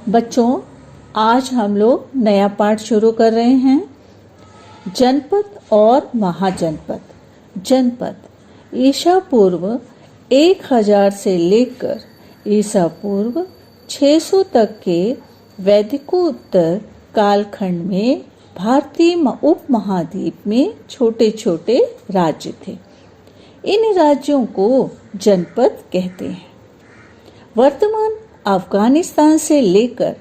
बच्चों, आज हम लोग नया पाठ शुरू कर रहे हैं। जनपद और महाजनपद। जनपद ईसा पूर्व 1000 से लेकर ईसा पूर्व 600 तक के वैदिकोत्तर कालखंड में भारतीय उपमहाद्वीप में छोटे छोटे राज्य थे। इन राज्यों को जनपद कहते हैं। वर्तमान अफगानिस्तान से लेकर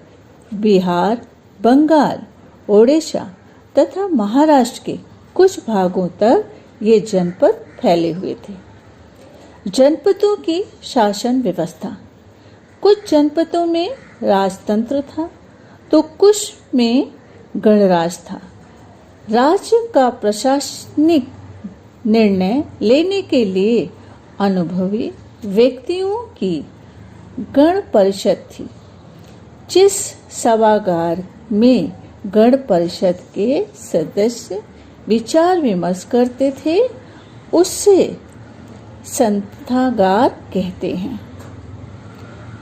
बिहार, बंगाल, ओडिशा तथा महाराष्ट्र के कुछ भागों तक ये जनपद फैले हुए थे। जनपदों की शासन व्यवस्था। कुछ जनपदों में राजतंत्र था तो कुछ में गणराज था। राज्य का प्रशासनिक निर्णय लेने के लिए अनुभवी व्यक्तियों की गण परिषद थी। जिस सभागार में गण परिषद के सदस्य विचार विमर्श करते थे उससे संथागार कहते हैं।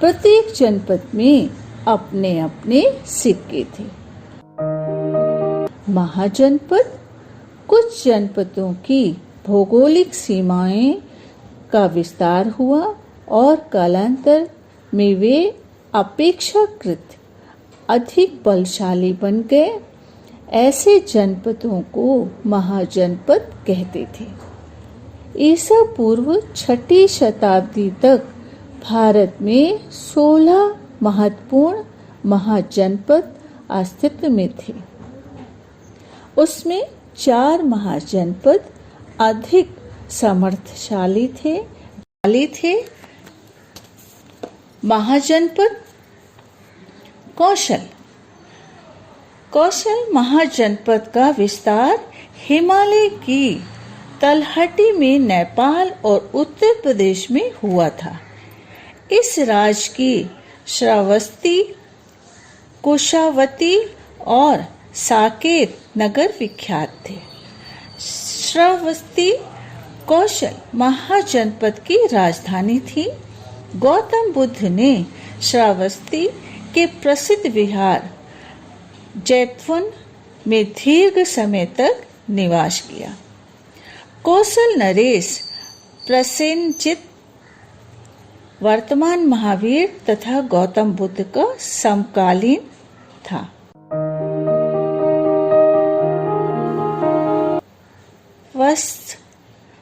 प्रत्येक जनपद में अपने अपने सिक्के थे। महाजनपद कुछ जनपदों की भौगोलिक सीमाएं का विस्तार हुआ और कालांतर में वे अपेक्षाकृत अधिक बलशाली बन गए। ऐसे जनपदों को महाजनपद कहते थे। ईसा पूर्व 6ठी शताब्दी तक भारत में 16 महत्वपूर्ण महाजनपद अस्तित्व में थे। उसमें 4 महाजनपद अधिक सामर्थ्यशाली थे। महाजनपद कौशल महाजनपद का विस्तार हिमालय की तलहटी में नेपाल और उत्तर प्रदेश में हुआ था। इस राज्य की श्रावस्ती, कुशावती और साकेत नगर विख्यात थे। श्रावस्ती कौशल महाजनपद की राजधानी थी। गौतम बुद्ध ने श्रावस्ती के प्रसिद्ध विहार जैतवन में दीर्घ समय तक निवास किया। कौशल नरेश प्रसेनजित वर्तमान महावीर तथा गौतम बुद्ध का समकालीन था। वस्त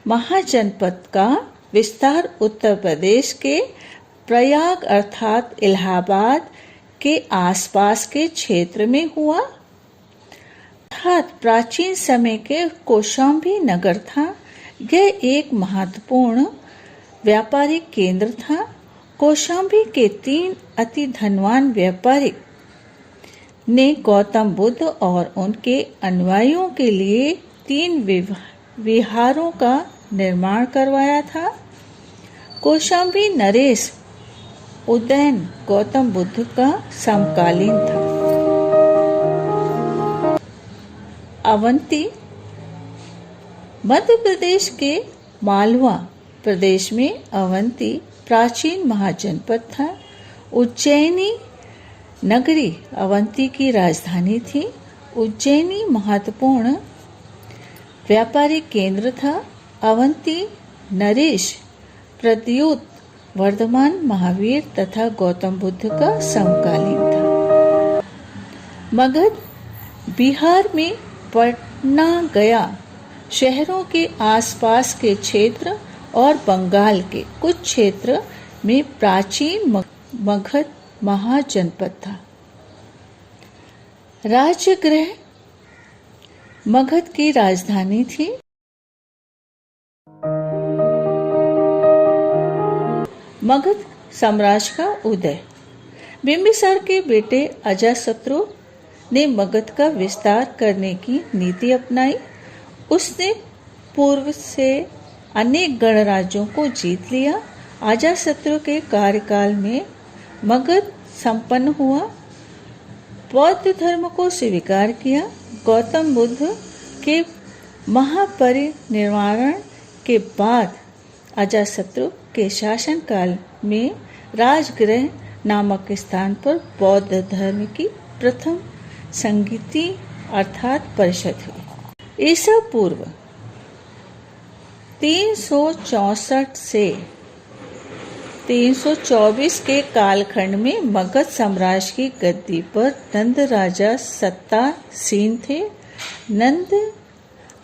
महाजनपद का विस्तार उत्तर प्रदेश के प्रयाग अर्थात इलाहाबाद के आसपास के क्षेत्र में हुआ। अर्थात प्राचीन समय के कौशाम्बी नगर था। यह एक महत्वपूर्ण व्यापारिक केंद्र था। कौशाम्बी के 3 अति धनवान व्यापारी ने गौतम बुद्ध और उनके अनुयायियों के लिए 3 विहारों का निर्माण करवाया था। कौशाम्बी नरेश उदयन गौतम बुद्ध का समकालीन था। अवंती मध्य प्रदेश के मालवा प्रदेश में अवंती प्राचीन महाजनपद था। उज्जैनी नगरी अवंती की राजधानी थी। उज्जैनी महत्वपूर्ण व्यापारिक केंद्र था। अवंती नरेश प्रद्योत वर्धमान महावीर तथा गौतम बुद्ध का समकालीन था। मगध बिहार में पटना, गया शहरों के आसपास के क्षेत्र और बंगाल के कुछ क्षेत्र में प्राचीन मगध महाजनपद था। राजगृह मगध की राजधानी थी। मगध साम्राज्य का उदय। बिंबिसार के बेटे अजातशत्रु ने मगध का विस्तार करने की नीति अपनाई। उसने पूर्व से अनेक गणराज्यों को जीत लिया। अजातशत्रु के कार्यकाल में मगध संपन्न हुआ। बौद्ध धर्म को स्वीकार किया। गौतम बुद्ध के महापरिनिर्वाण के बाद अजातशत्रु के शासनकाल में राजगृह नामक स्थान पर बौद्ध धर्म की प्रथम संगीति अर्थात परिषद हुई। ईसा पूर्व 364 से 324 के कालखंड में मगध साम्राज्य की गद्दी पर नंद राजा सत्तासीन थे। नंद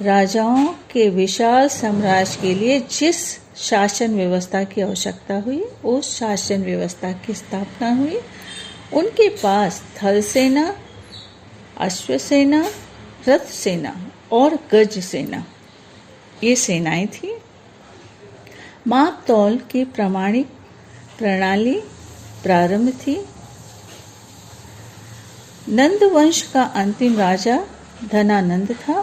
राजाओं के विशाल साम्राज्य के लिए जिस शासन व्यवस्था की आवश्यकता हुई, उस शासन व्यवस्था की स्थापना हुई। उनके पास थल सेना, अश्वसेना, रथ सेना और गज सेना, ये सेनाएं थी। माप तौल की प्रामाणिक प्रणाली प्रारंभ थी। नंद वंश का अंतिम राजा धनानंद था।